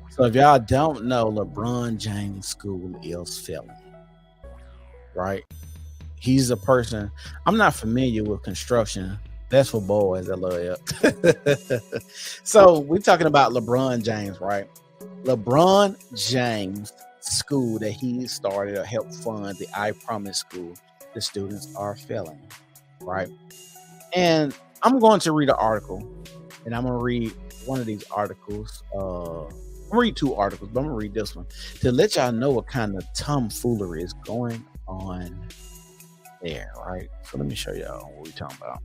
So if y'all don't know, LeBron James School is failing, right? He's a person. I'm not familiar with construction. That's for boys that love it. So we're talking about LeBron James, right? LeBron James school that he started or helped fund, the I Promise School, the students are failing, right? And I'm going to read an article, and I'm going to read one of these articles. I'm going to read two articles, but I'm going to read this one to let y'all know what kind of tomfoolery is going on there, right? So let me show y'all what we're talking about.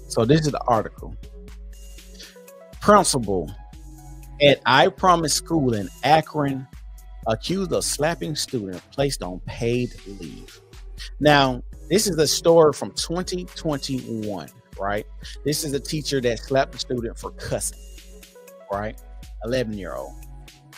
So this is the article. Principal at I Promise School in Akron accused of slapping student placed on paid leave. Now, this is a story from 2021, right? This is a teacher that slapped a student for cussing, right? 11-year-old.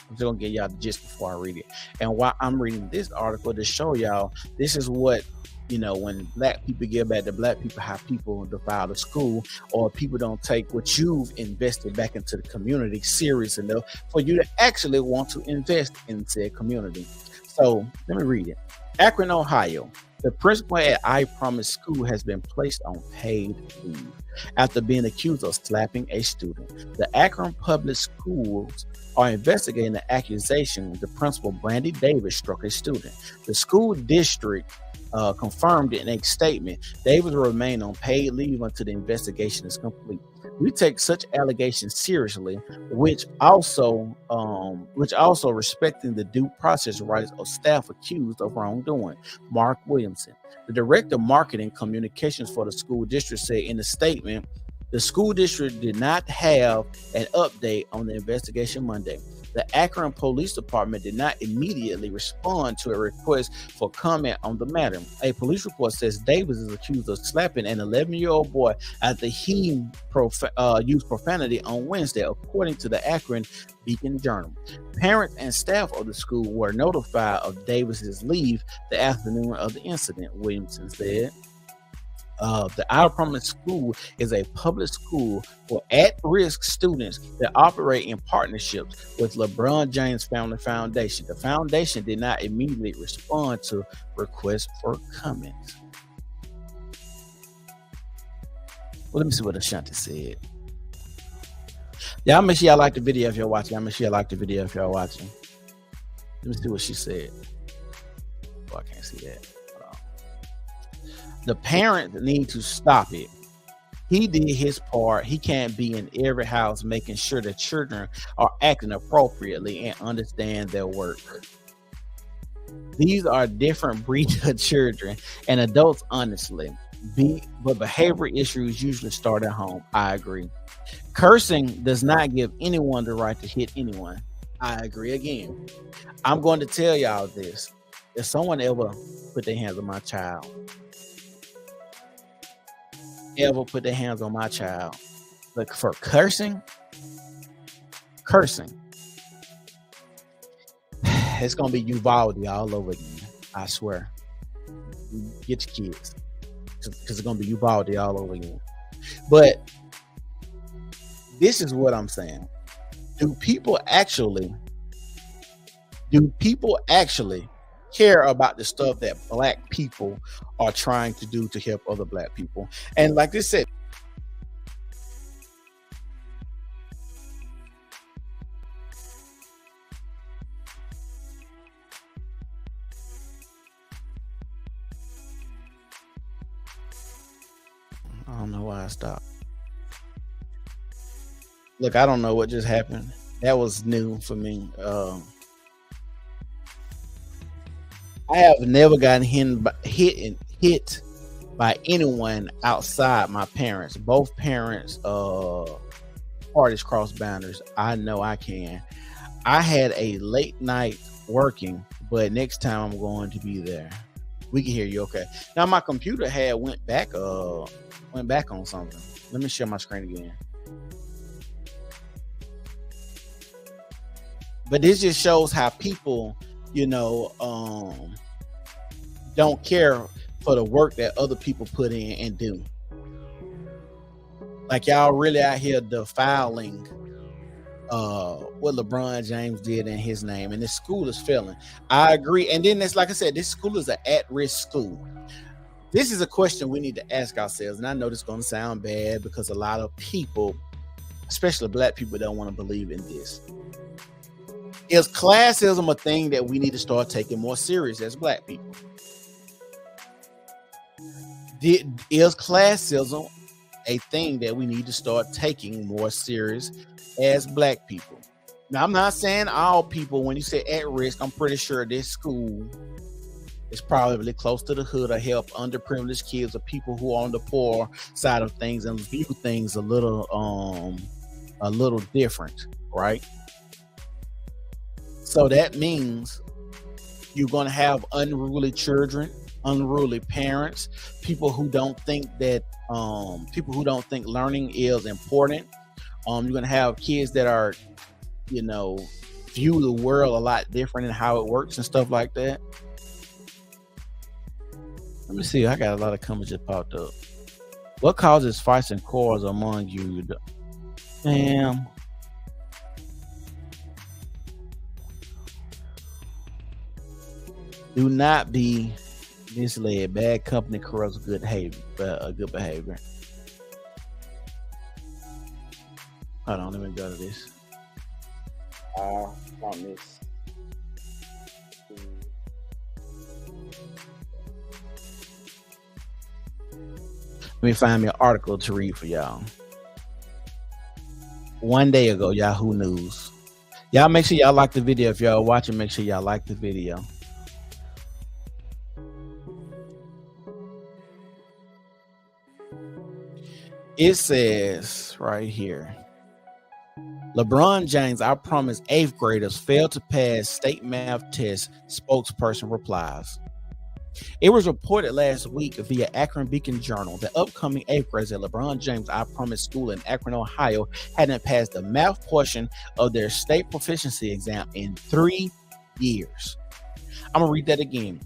I'm just gonna get y'all the gist before I read it. And while I'm reading this article to show y'all, this is what, when black people give back to black people, how people defile the school, or people don't take what you've invested back into the community serious enough for you to actually want to invest in said community. So let me read it. Akron, Ohio. The principal at I Promise School has been placed on paid leave after being accused of slapping a student. The Akron Public Schools are investigating the accusation the principal, Brandy Davis, struck a student. The school district confirmed in a statement Davis will remain on paid leave until the investigation is complete. We take such allegations seriously, which also respecting the due process rights of staff accused of wrongdoing. Mark Williamson, the director of marketing communications for the school district, said in the statement, the school district did not have an update on the investigation Monday. The Akron Police Department did not immediately respond to a request for comment on the matter. A police report says Davis is accused of slapping an 11-year-old boy after he used profanity on Wednesday, according to the Akron Beacon Journal. Parents and staff of the school were notified of Davis's leave the afternoon of the incident, Williamson said. The I Promise School is a public school for at-risk students that operate in partnerships with LeBron James Family Foundation. The foundation did not immediately respond to requests for comments. Well, let me see what Ashanti said. Y'all make sure y'all like the video if you're watching. Let me see what she said. Oh, I can't see that. The parents need to stop it. He did his part. He can't be in every house making sure the children are acting appropriately and understand their work. These are different breeds of children and adults, honestly. But behavior issues usually start at home. I agree. Cursing does not give anyone the right to hit anyone. I agree again. I'm going to tell y'all this. If someone ever put their hands on my child, like for cursing, it's gonna be Uvalde all over again. I swear. Get your kids, because it's gonna be Uvalde all over again. But this is what I'm saying. Do people actually care about the stuff that black people are trying to do to help other black people? And like they said, I don't know why I stopped. Look, I don't know what just happened. That was new for me. I have never gotten hit by anyone outside my parents. Both parents parties cross boundaries. I know I can. I had a late night working, but next time I'm going to be there. We can hear you okay. Now my computer went back on something. Let me share my screen again. But this just shows how people, don't care for the work that other people put in and do. Like y'all really out here defiling what LeBron James did in his name, and this school is failing. I agree. And then it's like I said, this school is an at-risk school. This is a question we need to ask ourselves, and I know this is going to sound bad because a lot of people, especially Black people, don't want to believe in this. Is classism a thing that we need to start taking more serious as Black people? Is classism a thing that we need to start taking more serious as Black people? Now, I'm not saying all people. When you say at risk, I'm pretty sure this school is probably close to the hood or help underprivileged kids or people who are on the poor side of things and view things a little different, right? So that means you're going to have unruly children, unruly parents, people who don't think learning is important. You're going to have kids that are, view the world a lot different and how it works and stuff like that. Let me see. I got a lot of comments just popped up. What causes fights and quarrels among you? Damn. Do not be misled. Bad company corrupts good behavior. Hold on, let me go to this. I promise. Let me find me an article to read for y'all. One day ago, Yahoo News. Y'all make sure y'all like the video. If y'all watching, make sure y'all like the video. It says right here, LeBron James, I promise 8th graders failed to pass state math test, spokesperson replies. It was reported last week via Akron Beacon Journal that upcoming 8th graders at LeBron James I Promise School in Akron, Ohio, hadn't passed the math portion of their state proficiency exam in 3 years. I'm gonna read that again.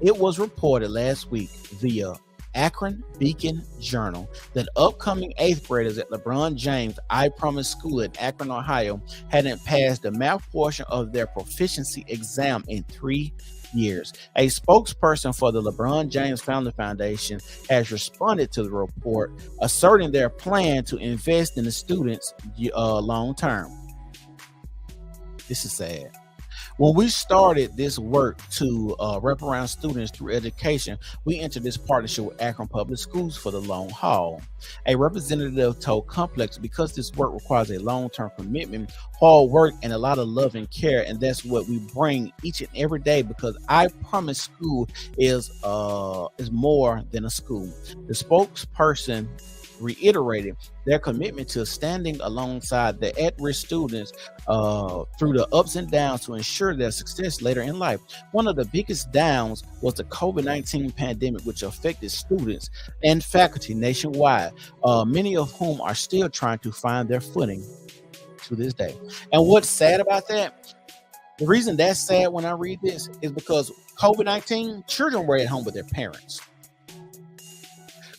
It was reported last week via Akron Beacon Journal that upcoming 8th graders at LeBron James I Promise School in Akron, Ohio, hadn't passed the math portion of their proficiency exam in 3 years. A spokesperson for the LeBron James Family Foundation has responded to the report, asserting their plan to invest in the students long term. This is sad. When we started this work to wrap around students through education, we entered this partnership with Akron Public Schools for the long haul. A representative told Complex, because this work requires a long-term commitment, hard work, and a lot of love and care, and that's what we bring each and every day, because I Promise School is more than a school. The spokesperson reiterated their commitment to standing alongside the at-risk students through the ups and downs to ensure their success later in life. One of the biggest downs was the COVID-19 pandemic, which affected students and faculty nationwide, many of whom are still trying to find their footing to this day. And what's sad about that, the reason that's sad when I read this is because COVID-19, children were at home with their parents.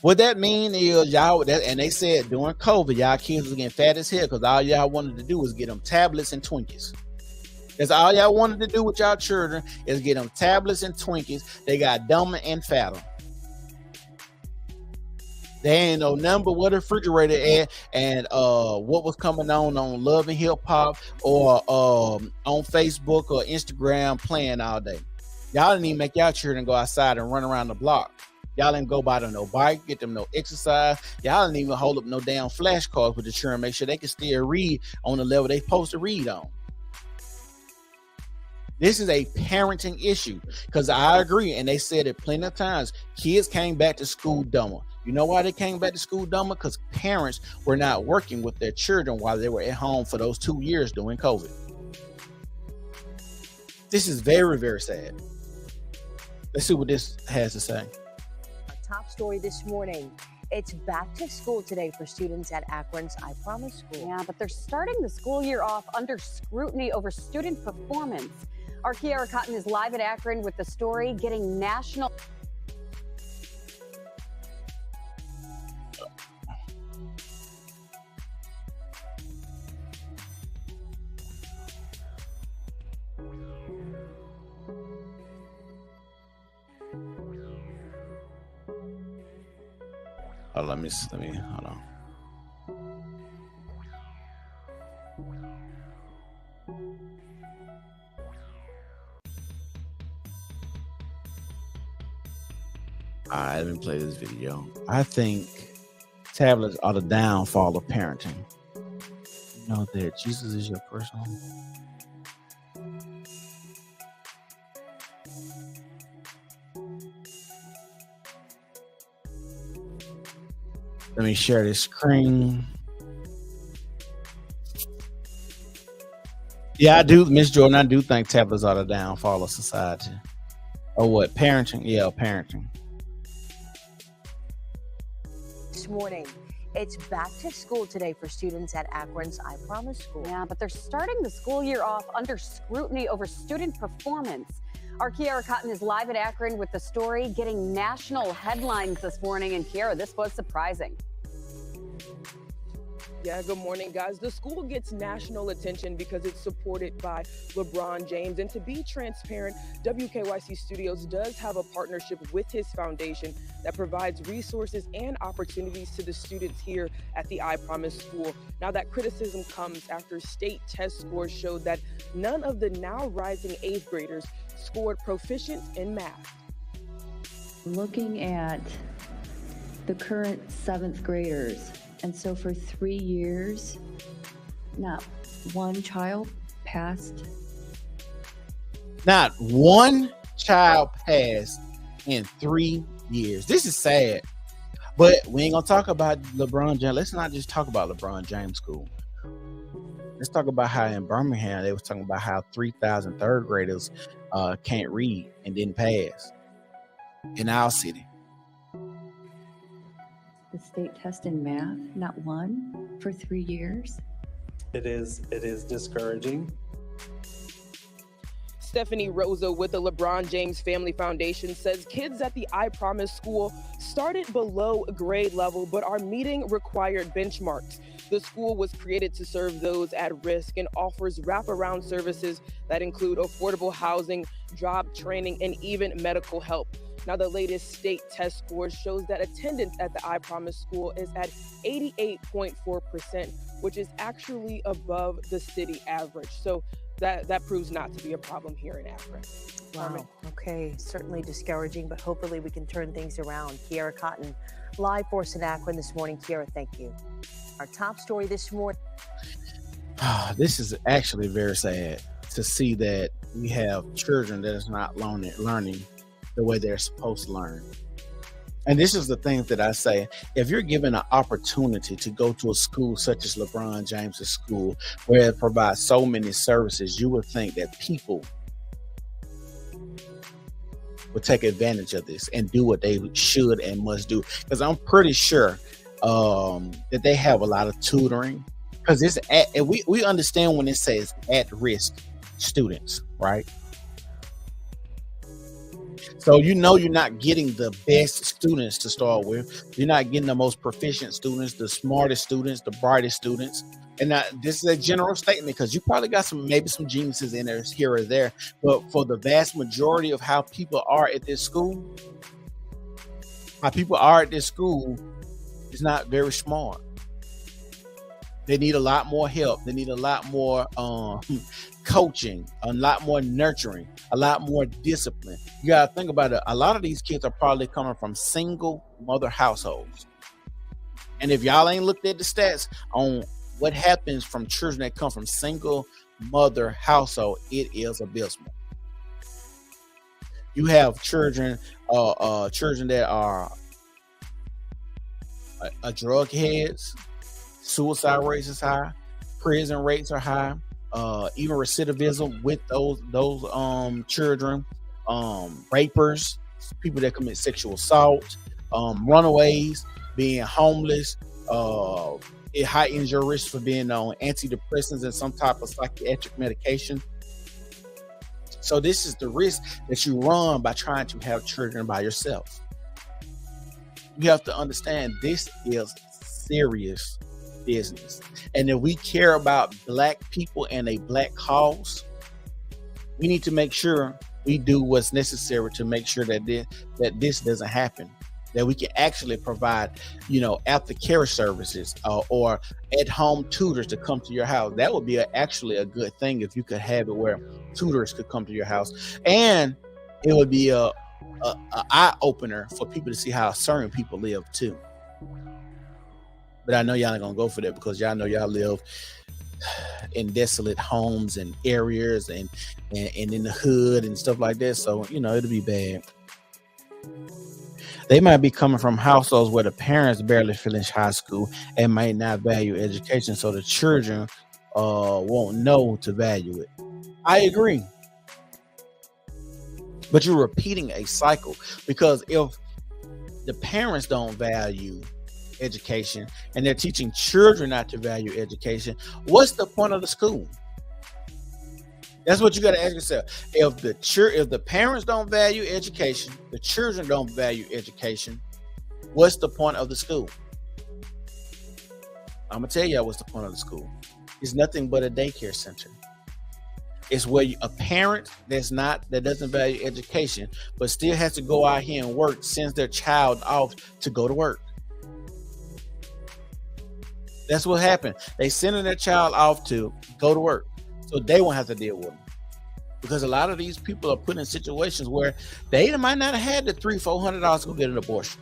What that mean is and they said during COVID, y'all kids was getting fat as hell because all y'all wanted to do was get them tablets and Twinkies. That's all y'all wanted to do with y'all children is get them tablets and Twinkies. They got dumber and fatter. They ain't know number what the refrigerator at and what was coming on Love and Hip Hop or on Facebook or Instagram playing all day. Y'all didn't even make y'all children go outside and run around the block. Y'all didn't go buy them no bike, get them no exercise. Y'all didn't even hold up no damn flashcards with the children, make sure they can still read on the level they supposed to read on. This is a parenting issue because I agree, and they said it plenty of times, kids came back to school dumber. You know why they came back to school dumber? Because parents were not working with their children while they were at home for those 2 years during COVID. This is very, very sad. Let's see what this has to say. Top story this morning. It's back to school today for students at Akron's I Promise School. Yeah, but they're starting the school year off under scrutiny over student performance. Our Kiara Cotton is live at Akron with the story getting national. let me hold on. All right, let me play this video. I think tablets are the downfall of parenting. You know that Jesus is your personal. Let me share this screen. Yeah, I do, Miss Jordan. I do think tablets are the downfall of society. Or what? Parenting? Yeah, parenting. This morning, it's back to school today for students at Akron's I Promise School. Yeah, but they're starting the school year off under scrutiny over student performance. Our Kiara Cotton is live at Akron with the story getting national headlines this morning. And Kiara, this was surprising. Yeah, good morning, guys. The school gets national attention because it's supported by LeBron James. And to be transparent, WKYC Studios does have a partnership with his foundation that provides resources and opportunities to the students here at the I Promise School. Now, that criticism comes after state test scores showed that none of the now rising 8th graders scored proficient in math. Looking at the current 7th graders, and so for 3 years, not one child passed. Not one child passed in 3 years. This is sad. But we ain't gonna talk about LeBron James. Let's not just talk about LeBron James School. Let's talk about how in Birmingham they was talking about how 3,000 third graders can't read and didn't pass in our city. The state test in math, not one for 3 years. It is discouraging. Stephanie Rosa with the LeBron James Family Foundation says kids at the I Promise School started below grade level but are meeting required benchmarks. The school was created to serve those at risk and offers wraparound services that include affordable housing, job training, and even medical help. Now, the latest state test score shows that attendance at the I Promise School is at 88.4%, which is actually above the city average. So that proves not to be a problem here in Akron. Wow. Okay. Certainly discouraging, but hopefully we can turn things around. Kiara Cotton, live for us in Akron this morning. Kiara, thank you. Our top story this morning. This is actually very sad to see that we have children that is not learning the way they're supposed to learn. And this is the thing that I say, if you're given an opportunity to go to a school such as LeBron James' school, where it provides so many services, you would think that people would take advantage of this and do what they should and must do. Because I'm pretty sure that they have a lot of tutoring. Because it's we understand when it says at-risk students, right? So you're not getting the best students to start with. You're not getting the most proficient students, the smartest students, the brightest students. And this is a general statement because you probably got maybe some geniuses in there here or there. But for the vast majority of how people are at this school, is not very smart. They need a lot more help. They need a lot more coaching, a lot more nurturing, a lot more discipline. You got to think about it. A lot of these kids are probably coming from single mother households. And if y'all ain't looked at the stats on what happens from children that come from single mother household, it is abysmal. You have children that are drug heads. Suicide rates is high, prison rates are high, even recidivism with those children, rapers, people that commit sexual assault, runaways, being homeless. It heightens your risk for being on antidepressants and some type of psychiatric medication. So this is the risk that you run by trying to have children by yourself. You have to understand this is serious business. And if we care about black people and a black cause, we need to make sure we do what's necessary to make sure that this doesn't happen. that we can actually provide, aftercare services or at-home tutors to come to your house. That would be actually a good thing if you could have it where tutors could come to your house, and it would be a eye opener for people to see how certain people live too. But I know y'all ain't gonna go for that because y'all know y'all live in desolate homes and areas and in the hood and stuff like that. So it'll be bad. They might be coming from households where the parents barely finish high school and might not value education, so the children won't know to value it. I agree. But you're repeating a cycle, because if the parents don't value education and they're teaching children not to value education, what's the point of the school? That's what you got to ask yourself. If the parents don't value education, the children don't value education, what's the point of the school? I'm gonna tell y'all what's the point of the school. It's nothing but a daycare center. It's where a parent that doesn't value education but still has to go out here and work, sends their child off to go to work. That's what happened. They sending their child off to go to work, so they won't have to deal with them. Because a lot of these people are put in situations where they might not have had the $300-400 to go get an abortion,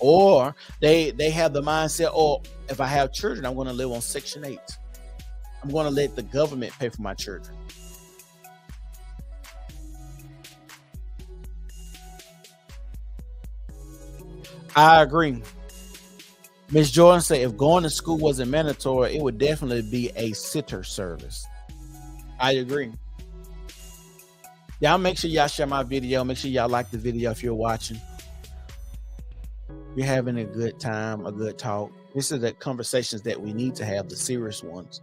or they have the mindset, oh, if I have children, I'm going to live on Section 8. I'm going to let the government pay for my children. I agree. Ms. Jordan said if going to school wasn't mandatory, it would definitely be a sitter service. I agree. Y'all make sure y'all share my video. Make sure y'all like the video if you're watching. You're having a good time, a good talk. This is the conversations that we need to have, the serious ones.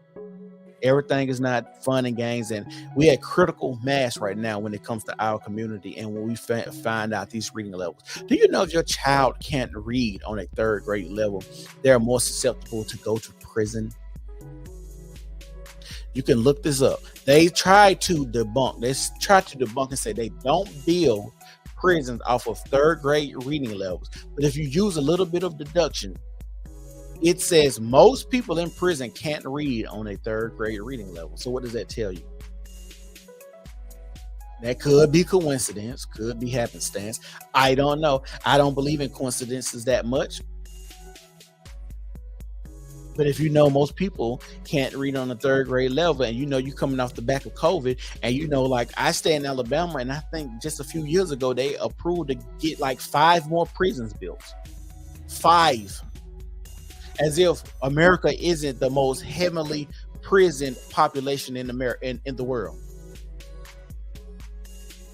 Everything is not fun and games, and we at critical mass right now when it comes to our community and when we find out these reading levels. Do you know if your child can't read on a 3rd grade level, they're more susceptible to go to prison? You can look this up. They try to debunk and say they don't build prisons off of 3rd grade reading levels. But if you use a little bit of deduction, it says most people in prison can't read on a 3rd grade reading level. So what does that tell you? That could be coincidence, could be happenstance. I don't know. I don't believe in coincidences that much. But if you know most people can't read on the 3rd grade level, and you coming off the back of COVID, and like I stay in Alabama, and I think just a few years ago they approved to get like 5 more prisons built. 5. As if America isn't the most heavily prison population in the world.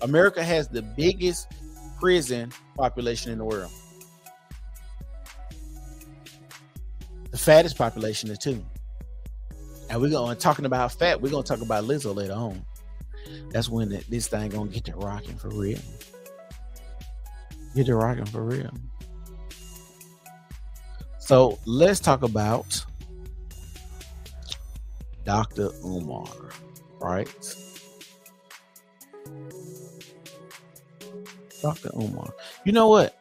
America has the biggest prison population in the world. The fattest population too. And we're going talking about fat. We're going to talk about Lizzo later on. That's when this thing going to get to rocking for real. Get to rocking for real. So let's talk about Dr. Umar, right? Dr. Umar. You know what?